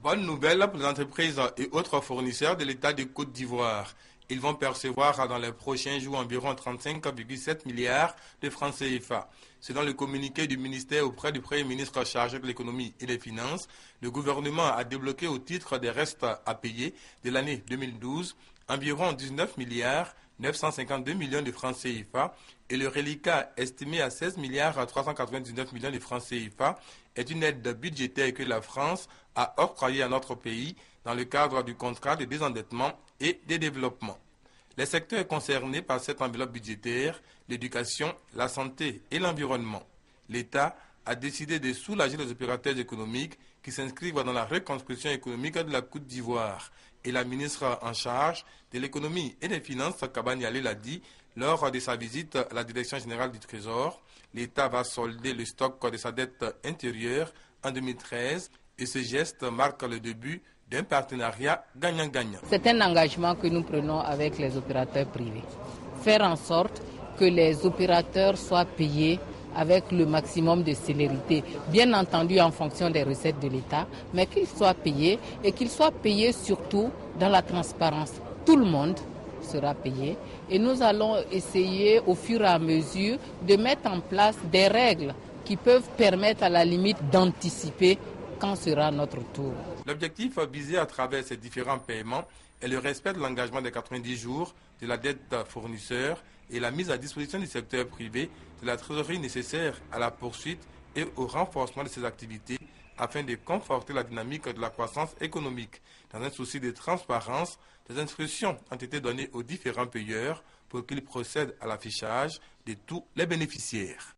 Bonne nouvelle pour les entreprises et autres fournisseurs de l'État de Côte d'Ivoire. Ils vont percevoir dans les prochains jours environ 35,7 milliards de francs CFA. Selon le communiqué du ministère auprès du Premier ministre chargé de l'économie et des finances, le gouvernement a débloqué au titre des restes à payer de l'année 2012 environ 19 milliards 952 millions de francs CFA et le reliquat estimé à 16 milliards 399 millions de francs CFA est une aide budgétaire que la France a octroyée à notre pays dans le cadre du contrat de désendettement et de développement. Les secteurs concernés par cette enveloppe budgétaire, l'éducation, la santé et l'environnement. L'État a décidé de soulager les opérateurs économiques qui s'inscrivent dans la reconstruction économique de la Côte d'Ivoire. Et la ministre en charge de l'économie et des finances, Kabani Ali, l'a dit lors de sa visite à la direction générale du Trésor. L'État va solder le stock de sa dette intérieure en 2013 et ce geste marque le début d'un partenariat gagnant-gagnant. C'est un engagement que nous prenons avec les opérateurs privés. Faire en sorte que les opérateurs soient payés avec le maximum de célérité, bien entendu en fonction des recettes de l'État, mais qu'ils soient payés et qu'ils soient payés surtout dans la transparence. Tout le monde sera payé et nous allons essayer au fur et à mesure de mettre en place des règles qui peuvent permettre à la limite d'anticiper quand sera notre tour. L'objectif visé à travers ces différents paiements est le respect de l'engagement des 90 jours de la dette fournisseur et la mise à disposition du secteur privé de la trésorerie nécessaire à la poursuite et au renforcement de ses activités afin de conforter la dynamique de la croissance économique. Dans un souci de transparence, des instructions ont été données aux différents payeurs pour qu'ils procèdent à l'affichage de tous les bénéficiaires.